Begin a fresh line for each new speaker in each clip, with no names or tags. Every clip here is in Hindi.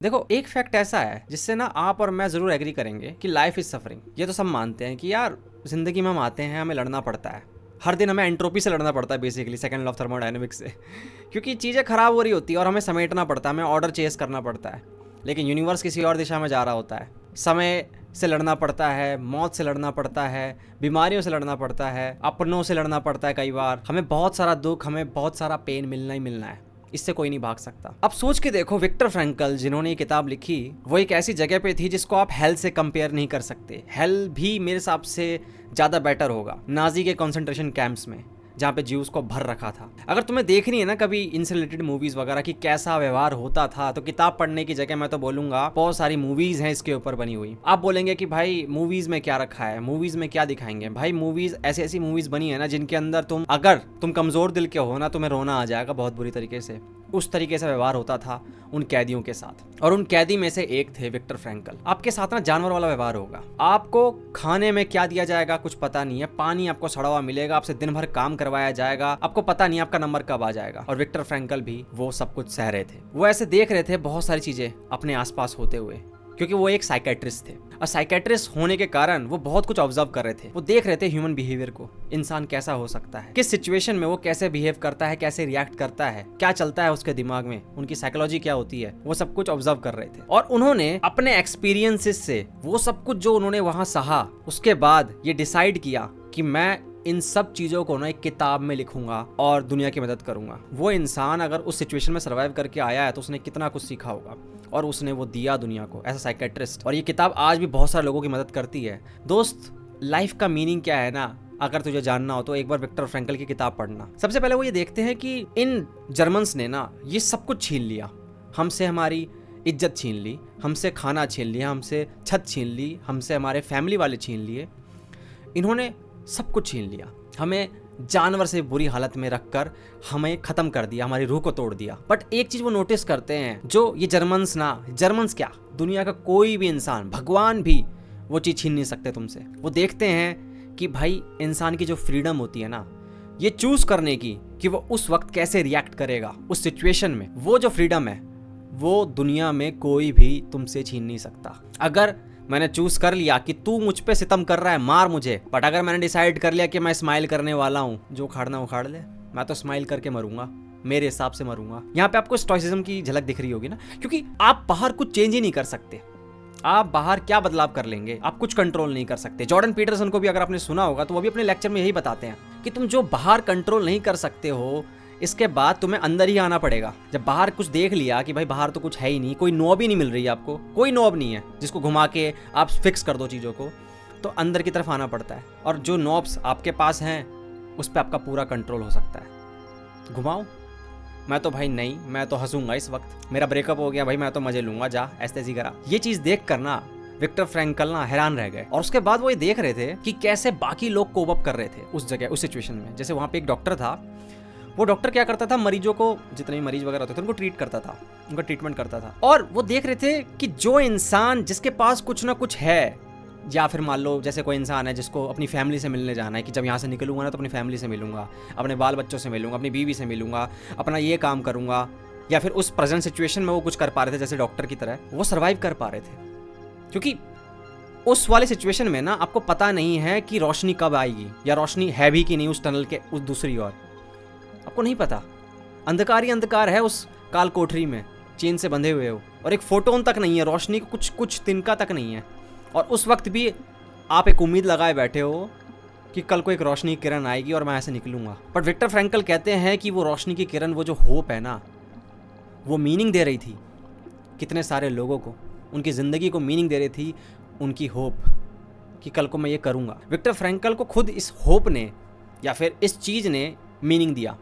देखो, एक फैक्ट ऐसा है जिससे ना आप और मैं जरूर एग्री करेंगे कि लाइफ इज सफरिंग। ये तो सब मानते हैं कि यार जिंदगी में हम आते हैं, हमें लड़ना पड़ता है। हर दिन हमें एंट्रोपी से लड़ना पड़ता है, basically second law of thermodynamics से क्योंकि चीज़ें खराब हो रही होती है और हमें समेटना पड़ता है, हमें ऑर्डर चेस करना पड़ता है। लेकिन यूनिवर्स किसी और दिशा में जा रहा होता है। समय से लड़ना पड़ता है, मौत से लड़ना पड़ता है, बीमारियों से लड़ना पड़ता है, अपनों से लड़ना पड़ता है। कई बार हमें बहुत सारा दुख, हमें बहुत सारा पेन मिलना ही मिलना है। इससे कोई नहीं भाग सकता। अब सोच के देखो, विक्टर फ्रैंकल जिन्होंने ये किताब लिखी, वो एक ऐसी जगह पे थी जिसको आप हेल से कंपेयर नहीं कर सकते। हेल भी मेरे हिसाब से ज़्यादा बेटर होगा, नाजी के कॉन्सेंट्रेशन कैंप्स में जहाँ पे ज्यूज को भर रखा था। अगर तुम्हें देखनी है ना कभी इनसे रिलेटेड मूवीज वगैरह की कैसा व्यवहार होता था, तो किताब पढ़ने की जगह मैं तो बोलूंगा बहुत सारी मूवीज हैं इसके ऊपर बनी हुई। आप बोलेंगे कि भाई मूवीज में क्या रखा है, मूवीज में क्या दिखाएंगे। भाई मूवीज ऐसी ऐसी मूवीज बनी है ना जिनके अंदर अगर तुम कमजोर दिल के हो ना, तुम्हें रोना आ जाएगा बहुत बुरी तरीके से। उस तरीके से व्यवहार होता था उन कैदियों के साथ, और उन कैदी में से एक थे विक्टर फ्रैंकल। आपके साथ ना जानवर वाला व्यवहार होगा। आपको खाने में क्या दिया जाएगा कुछ पता नहीं है, पानी आपको सड़ा हुआ मिलेगा, आपसे दिन भर काम करवाया जाएगा, आपको पता नहीं आपका नंबर कब आ जाएगा। और विक्टर फ्रैंकल भी वो सब कुछ सह रहे थे। वो ऐसे देख रहे थे बहुत सारी चीजें अपने आसपास होते हुए, क्योंकि वो एक साइकेट्रिस्ट थे। और साइकेट्रिस्ट होने के कारण वो बहुत कुछ ऑब्जर्व कर रहे थे। वो देख रहे थे ह्यूमन बिहेवियर को, इंसान कैसा हो सकता है, किस सिचुएशन में वो कैसे बिहेव करता है, कैसे रिएक्ट करता है, क्या चलता है उसके दिमाग में, उनकी साइकोलॉजी क्या होती है, वो सब कुछ ऑब्जर्व कर रहे थे। और उन्होंने अपने एक्सपीरियंसेस से वो सब कुछ जो उन्होंने वहां सहा, उसके बाद ये डिसाइड किया कि मैं इन सब चीजों को ना एक किताब में लिखूंगा और दुनिया की मदद करूंगा। वो इंसान अगर उस सिचुएशन में सर्वाइव करके आया है तो उसने कितना कुछ सीखा होगा, और उसने वो दिया दुनिया को एज अ साइकेट्रिस्ट। और ये किताब आज भी बहुत सारे लोगों की मदद करती है। दोस्त, लाइफ का मीनिंग क्या है ना, अगर तुझे जानना हो तो एक बार विक्टर फ्रैंकल की किताब पढ़ना। सबसे पहले वो ये देखते हैं कि इन जर्मन्स ने ना ये सब कुछ छीन लिया हमसे, हमारी इज्जत छीन ली हमसे, खाना छीन लिया हमसे, छत छीन ली हमसे, हमारे फैमिली वाले छीन लिए। इन्होंने सब कुछ छीन लिया, हमें जानवर से बुरी हालत में रखकर हमें खत्म कर दिया, हमारी रूह को तोड़ दिया। बट एक चीज वो नोटिस करते हैं, जो ये जर्मन्स क्या, दुनिया का कोई भी इंसान, भगवान भी वो चीज छीन नहीं सकते तुमसे। वो देखते हैं कि भाई इंसान की जो फ्रीडम होती है ना, ये चूज करने की कि वो उस वक्त कैसे रिएक्ट करेगा उस सिचुएशन में, वो जो फ्रीडम है वो दुनिया में कोई भी तुमसे छीन नहीं सकता। अगर मैंने चूज कर लिया कि तू मुझ पे सितम कर रहा है, मार मुझे, बट अगर मैंने डिसाइड कर लिया कि मैं स्माइल करने वाला हूँ, जो उखाड़ना उखाड़ ले, मैं तो स्माइल करके मरूंगा, मेरे हिसाब से मरूंगा। यहाँ पे आपको स्टोइसिज्म की झलक दिख रही होगी ना, क्योंकि आप बाहर कुछ चेंज ही नहीं कर सकते। आप बाहर क्या बदलाव कर लेंगे, आप कुछ कंट्रोल नहीं कर सकते। जॉर्डन पीटरसन को भी अगर आपने सुना होगा तो वो भी अपने लेक्चर में यही बताते हैं कि तुम जो बाहर कंट्रोल नहीं कर सकते हो, इसके बाद तुम्हें अंदर ही आना पड़ेगा। जब बाहर कुछ देख लिया कि भाई बाहर तो कुछ है ही नहीं, कोई नॉब ही नहीं मिल रही है आपको, कोई नॉब नहीं है जिसको घुमा के आप फिक्स कर दो चीज़ों को, तो अंदर की तरफ आना पड़ता है। और जो नॉब्स आपके पास हैं उस पर आपका पूरा कंट्रोल हो सकता है। घुमाओ, मैं तो भाई नहीं, मैं तो हंसूंगा इस वक्त, मेरा ब्रेकअप हो गया भाई, मैं तो मजे लूंगा, जा ऐसी करा। ये चीज़ देख कर ना विक्टर फ्रैंकल ना हैरान रह गए। और उसके बाद वो ये देख रहे थे कि कैसे बाकी लोग कोप अप कर रहे थे उस जगह, उस सिचुएशन में। जैसे वहाँ पे एक डॉक्टर था, वो डॉक्टर क्या करता था, मरीजों को, जितने भी मरीज वगैरह होते थे उनको ट्रीट करता था, उनका ट्रीटमेंट करता था। और वो देख रहे थे कि जो इंसान जिसके पास कुछ ना कुछ है, या फिर मान लो जैसे कोई इंसान है जिसको अपनी फैमिली से मिलने जाना है कि जब यहाँ से निकलूंगा ना तो अपनी फैमिली से मिलूंगा, अपने बाल बच्चों से मिलूंगा, अपनी बीवी से मिलूंगा, अपना ये काम करूंगा, या फिर उस प्रेजेंट सिचुएशन में वो कुछ कर पा रहे थे जैसे डॉक्टर की तरह, वो सर्वाइव कर पा रहे थे। क्योंकि उस वाले सिचुएशन में ना आपको पता नहीं है कि रोशनी कब आएगी, या रोशनी है भी कि नहीं उस टनल के उस दूसरी ओर, आपको नहीं पता। अंधकार ही अंधकार है उस काल कोठरी में, चेन से बंधे हुए हो, और एक फोटोन तक नहीं है, रोशनी को कुछ तिनका तक नहीं है। और उस वक्त भी आप एक उम्मीद लगाए बैठे हो कि कल को एक रोशनी की किरण आएगी और मैं ऐसे निकलूंगा। बट विक्टर फ्रैंकल कहते हैं कि वो रोशनी की किरण, वो जो होप है ना, वो मीनिंग दे रही थी कितने सारे लोगों को, उनकी ज़िंदगी को मीनिंग दे रही थी उनकी होप कि कल को मैं ये करूँगा। विक्टर फ्रैंकल को खुद इस होप ने या फिर इस चीज़ ने मीनिंग दिया,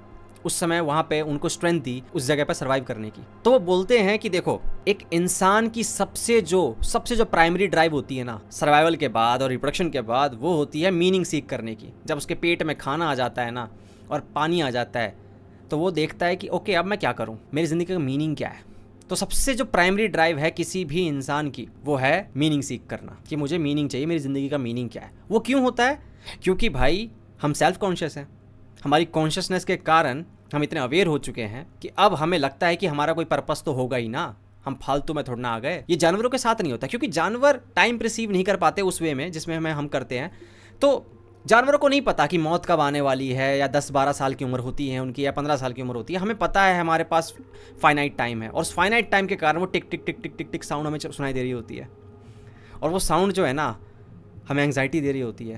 उस समय वहाँ पे उनको स्ट्रेंथ दी उस जगह पर सर्वाइव करने की। तो वो बोलते हैं कि देखो, एक इंसान की सबसे जो प्राइमरी ड्राइव होती है ना सर्वाइवल के बाद और रिप्रोडक्शन के बाद, वो होती है मीनिंग सीख करने की। जब उसके पेट में खाना आ जाता है ना और पानी आ जाता है, तो वो देखता है कि ओके अब मैं क्या करूँ, मेरी ज़िंदगी का मीनिंग क्या है। तो सबसे जो प्राइमरी ड्राइव है किसी भी इंसान की, वो है मीनिंग सीख करना, कि मुझे मीनिंग चाहिए, मेरी ज़िंदगी का मीनिंग क्या है। वो क्यों होता है? क्योंकि भाई हम सेल्फ कॉन्शियस हैं, हमारी कॉन्शियसनेस के कारण हम इतने अवेयर हो चुके हैं कि अब हमें लगता है कि हमारा कोई पर्पस तो होगा ही ना, हम फालतू में थोड़ा ना आ गए। ये जानवरों के साथ नहीं होता, क्योंकि जानवर टाइम परसीव नहीं कर पाते उस वे में जिसमें हम करते हैं। तो जानवरों को नहीं पता कि मौत कब आने वाली है, या 10-12 साल की उम्र होती है उनकी, या 15 साल की उम्र होती है। हमें पता है हमारे पास फाइनाइट टाइम है, और उस फाइनाइट टाइम के कारण वो टिक टिक टिक टिक टिक टिक साउंड हमें सुनाई दे रही होती है। और वो साउंड जो है ना, हमें एंग्जाइटी दे रही होती है,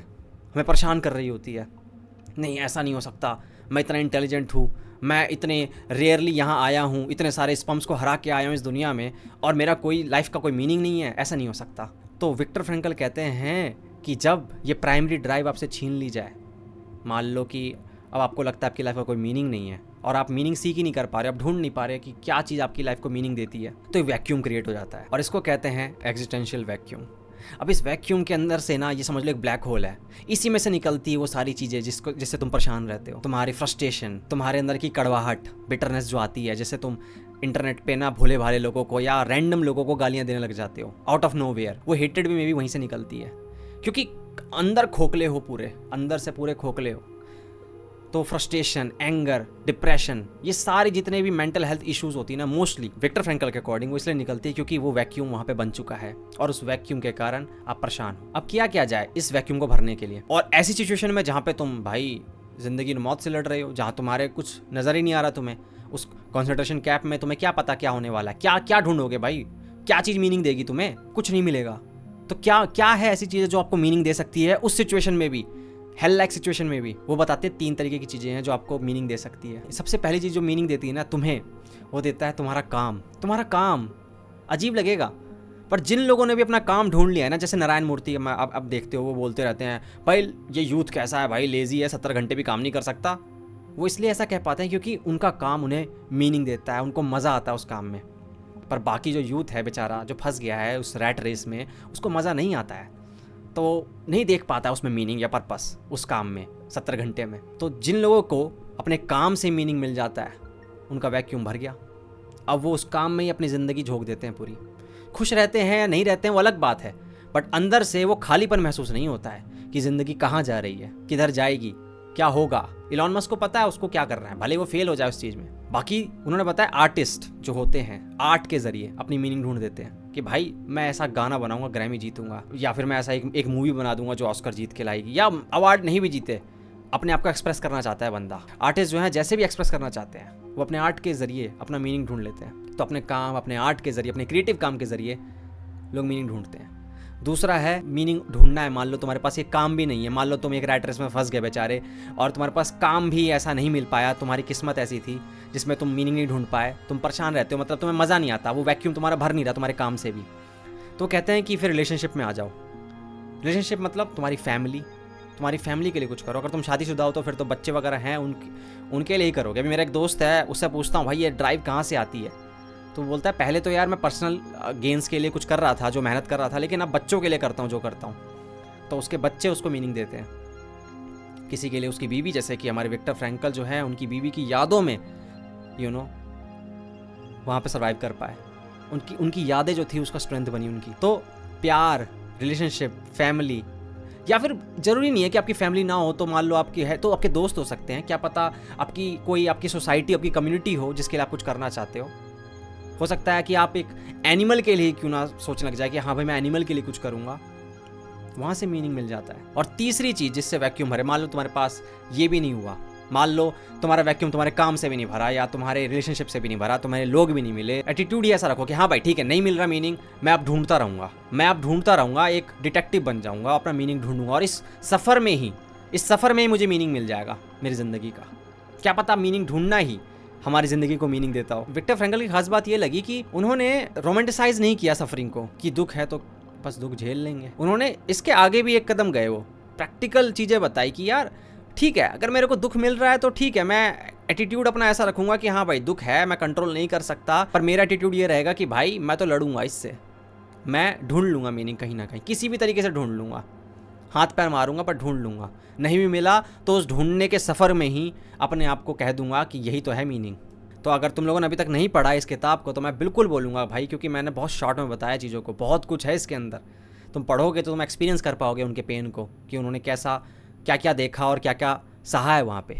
हमें परेशान कर रही होती है। नहीं, ऐसा नहीं हो सकता, मैं इतना इंटेलिजेंट हूँ, मैं इतने रेयरली यहाँ आया हूँ, इतने सारे स्पम्स को हरा के आया हूँ इस दुनिया में, और मेरा कोई लाइफ का कोई मीनिंग नहीं है, ऐसा नहीं हो सकता। तो विक्टर फ्रैंकल कहते हैं कि जब ये प्राइमरी ड्राइव आपसे छीन ली जाए, मान लो कि अब आपको लगता है आपकी लाइफ का कोई मीनिंग नहीं है, और आप मीनिंग सीख ही नहीं कर पा रहे, आप ढूंढ नहीं पा रहे कि क्या चीज़ आपकी लाइफ को मीनिंग देती है, तो वैक्यूम क्रिएट हो जाता है, और इसको कहते हैं एग्जिस्टेंशियल वैक्यूम। अब इस वैक्यूम के अंदर से ना, ये समझ लो एक ब्लैक होल है, इसी में से निकलती है वो सारी चीज़ें जिससे तुम परेशान रहते हो, तुम्हारी फ्रस्ट्रेशन, तुम्हारे अंदर की कड़वाहट, बिटरनेस जो आती है, जैसे तुम इंटरनेट पे ना भोले भाले लोगों को या रैंडम लोगों को गालियाँ देने लग जाते हो आउट ऑफ नो वेयर। वो हेटेड भी मे भी वहीं से निकलती है, क्योंकि अंदर खोखले हो, पूरे अंदर से पूरे खोखले हो। तो फ्रस्ट्रेशन, एंगर, डिप्रेशन, ये सारी जितने भी मेंटल हेल्थ इश्यूज होती है ना, मोस्टली विक्टर फ्रैंकल के अकॉर्डिंग वो इसलिए निकलती है क्योंकि वो वैक्यूम वहाँ पे बन चुका है, और उस वैक्यूम के कारण आप परेशान हो। अब किया जाए इस वैक्यूम को भरने के लिए? और ऐसी सिचुएशन में जहाँ पे तुम भाई जिंदगी में मौत से लड़ रहे हो, जहाँ तुम्हारे कुछ नज़र ही नहीं आ रहा तुम्हें, उस कॉन्सेंट्रेशन कैंप में तुम्हें क्या पता क्या होने वाला है, क्या क्या ढूंढोगे भाई, क्या चीज़ मीनिंग देगी तुम्हें? कुछ नहीं मिलेगा। तो क्या क्या है ऐसी चीज़ें जो आपको मीनिंग दे सकती है उस सिचुएशन में भी, हेल लाइक सिचुएशन में भी? वो बताते हैं 3 तरीके की चीज़ें हैं जो आपको मीनिंग दे सकती है। सबसे पहली चीज़ जो मीनिंग देती है ना तुम्हें, वो देता है तुम्हारा काम। तुम्हारा काम अजीब लगेगा, पर जिन लोगों ने भी अपना काम ढूंढ लिया है ना, जैसे नारायण मूर्ति अब देखते हो, वो बोलते रहते हैं भाई ये यूथ कैसा है भाई, लेजी है, 70 घंटे भी काम नहीं कर सकता। वो इसलिए ऐसा कह पाते हैं क्योंकि उनका काम उन्हें मीनिंग देता है, उनको मज़ा आता है उस काम में। पर बाकी जो यूथ है बेचारा, जो फंस गया है उस रैट रेस में, उसको मज़ा नहीं आता है, तो नहीं देख पाता उसमें मीनिंग या पर्पस उस काम में 70 घंटे में। तो जिन लोगों को अपने काम से मीनिंग मिल जाता है, उनका वैक्यूम भर गया। अब वो उस काम में ही अपनी ज़िंदगी झोंक देते हैं पूरी। खुश रहते हैं या नहीं रहते हैं वो अलग बात है, बट अंदर से वो खालीपन महसूस नहीं होता है कि ज़िंदगी कहाँ जा रही है, किधर जाएगी, क्या होगा। इलॉन मस्क को पता है उसको क्या करना है, भले वो फेल हो जाए उस चीज़ में। बाकी उन्होंने बताया आर्टिस्ट जो होते हैं, आर्ट के ज़रिए अपनी मीनिंग ढूंढ देते हैं कि भाई मैं ऐसा गाना बनाऊंगा, ग्रैमी जीतूंगा, या फिर मैं ऐसा एक मूवी बना दूंगा जो ऑस्कर जीत के लाएगी, या अवार्ड नहीं भी जीते, अपने आप को एक्सप्रेस करना चाहता है बंदा। आर्टिस्ट जो है जैसे भी एक्सप्रेस करना चाहते हैं, वो अपने आर्ट के ज़रिए अपना मीनिंग ढूंढ लेते हैं। तो अपने काम, अपने आर्ट के ज़रिए, अपने क्रिएटिव काम के ज़रिए लोग मीनिंग ढूंढते हैं। दूसरा है मीनिंग ढूंढना है, मान लो तुम्हारे पास ये काम भी नहीं है, मान लो तुम एक रैट रेस में फंस गए बेचारे, और तुम्हारे पास काम भी ऐसा नहीं मिल पाया, तुम्हारी किस्मत ऐसी थी जिसमें तुम मीनिंग नहीं ढूंढ पाए, तुम परेशान रहते हो, मतलब तुम्हें मज़ा नहीं आता, वो वैक्यूम तुम्हारा भर नहीं रहा तुम्हारे काम से भी। तो कहते हैं कि फिर रिलेशनशिप में आ जाओ। रिलेशनशिप मतलब तुम्हारी फैमिली के लिए कुछ करो। अगर तुम शादीशुदा हो तो फिर तो बच्चे वगैरह हैं उनके लिए ही करोगे। अभी मेरा एक दोस्त है, उससे पूछता हूँ भाई ये ड्राइव कहाँ से आती है, तो बोलता है पहले तो यार मैं पर्सनल गेंस के लिए कुछ कर रहा था, जो मेहनत कर रहा था, लेकिन अब बच्चों के लिए करता हूँ जो करता हूँ। तो उसके बच्चे उसको मीनिंग देते हैं, किसी के लिए उसकी बीवी, जैसे कि हमारे विक्टर फ्रैंकल जो है उनकी बीवी की यादों में वहाँ पे सर्वाइव कर पाए, उनकी यादें जो थी उसका स्ट्रेंथ बनी उनकी। तो प्यार, रिलेशनशिप, फैमिली, या फिर ज़रूरी नहीं है कि आपकी फैमिली ना हो, तो मान लो आपकी है तो आपके दोस्त हो सकते हैं, क्या पता आपकी सोसाइटी, आपकी कम्युनिटी हो जिसके लिए आप कुछ करना चाहते हो सकता है कि आप एक एनिमल के लिए क्यों ना सोचने लग जाए कि हाँ भाई मैं एनिमल के लिए कुछ करूँगा, वहाँ से मीनिंग मिल जाता है। और तीसरी चीज़ जिससे वैक्यूम भरे, मान लो तुम्हारे पास ये भी नहीं हुआ, मान लो तुम्हारा वैक्यूम तुम्हारे काम से भी नहीं भरा, या तुम्हारे रिलेशनशिप से भी नहीं भरा, तुम्हारे लोग भी नहीं मिले, एटीट्यूड ही ऐसा रखो कि हाँ भाई ठीक है नहीं मिल रहा मीनिंग, मैं अब ढूंढता रहूँगा, एक डिटेक्टिव बन जाऊँगा, अपना मीनिंग ढूंढूंगा, और इस सफ़र में ही मुझे मीनिंग मिल जाएगा मेरी ज़िंदगी का। क्या पता मीनिंग ढूंढना ही हमारी ज़िंदगी को मीनिंग देता हो। विक्टर फ्रैंकल की खास बात ये लगी कि उन्होंने रोमांटिसाइज नहीं किया सफरिंग को, कि दुख है तो बस दुख झेल लेंगे। उन्होंने इसके आगे भी एक कदम गए, वो प्रैक्टिकल चीज़ें बताई कि यार ठीक है, अगर मेरे को दुख मिल रहा है तो ठीक है, मैं एटीट्यूड अपना ऐसा रखूंगा कि हाँ भाई दुख है, मैं कंट्रोल नहीं कर सकता, पर मेरा एटीट्यूड ये रहेगा कि भाई मैं तो लड़ूंगा इससे, मैं ढूंढ लूँगा मीनिंग कहीं ना कहीं, किसी भी तरीके से ढूंढ लूँगा, हाथ पैर मारूंगा पर ढूंढ लूँगा। नहीं भी मिला तो उस ढूंढने के सफ़र में ही अपने आप को कह दूंगा कि यही तो है मीनिंग। तो अगर तुम लोगों ने अभी तक नहीं पढ़ा इस किताब को तो मैं बिल्कुल बोलूँगा भाई, क्योंकि मैंने बहुत शॉर्ट में बताया चीज़ों को, बहुत कुछ है इसके अंदर। तुम पढ़ोगे तो तुम एक्सपीरियंस कर पाओगे उनके पेन को, कि उन्होंने क्या क्या देखा और क्या क्या सहा है वहाँ पे,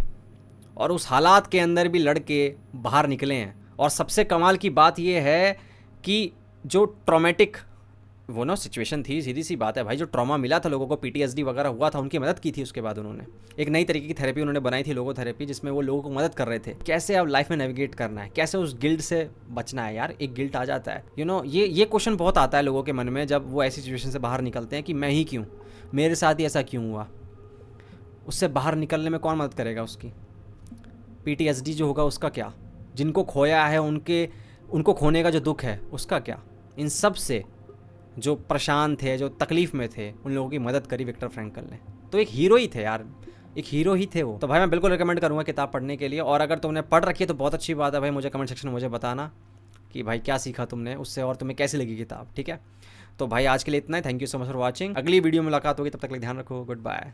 और उस हालात के अंदर भी लड़ के बाहर निकले हैं। और सबसे कमाल की बात यह है कि जो ट्रॉमेटिक वो ना सिचुएशन थी, सीधी सी बात है भाई, जो ट्रॉमा मिला था लोगों को, पीटीएसडी वगैरह हुआ था, उनकी मदद की थी। उसके बाद उन्होंने एक नई तरीके की थेरेपी उन्होंने बनाई थी, लोगो थेरेपी, जिसमें वो लोगों को मदद कर रहे थे कैसे अब लाइफ में नेविगेट करना है, कैसे उस गिल्ट से बचना है। यार एक गिल्ट आ जाता है, यू नो, ये क्वेश्चन बहुत आता है लोगों के मन में जब वो ऐसी सिचुएशन से बाहर निकलते हैं कि मैं ही क्यों, मेरे साथ ही ऐसा क्यों हुआ। उससे बाहर निकलने में कौन मदद करेगा उसकी? पीटीएसडी जो होगा उसका क्या, जिनको खोया है उनको खोने का जो दुख है उसका क्या। इन सब से जो परेशान थे, जो तकलीफ़ में थे, उन लोगों की मदद करी विक्टर फ्रैंकल ने। तो एक हीरो ही थे यार, एक हीरो ही थे वो। तो भाई मैं बिल्कुल रिकमेंड करूँगा किताब पढ़ने के लिए। और अगर तुमने पढ़ रखी है तो बहुत अच्छी बात है भाई, मुझे कमेंट सेक्शन में मुझे बताना कि भाई क्या सीखा तुमने उससे और तुम्हें कैसी लगी किताब, ठीक है। तो भाई आज के लिए इतना ही, thank you so much for watching. अगली वीडियो में मुलाकात होगी, तब तक के लिए ध्यान रखो, गुड बाय।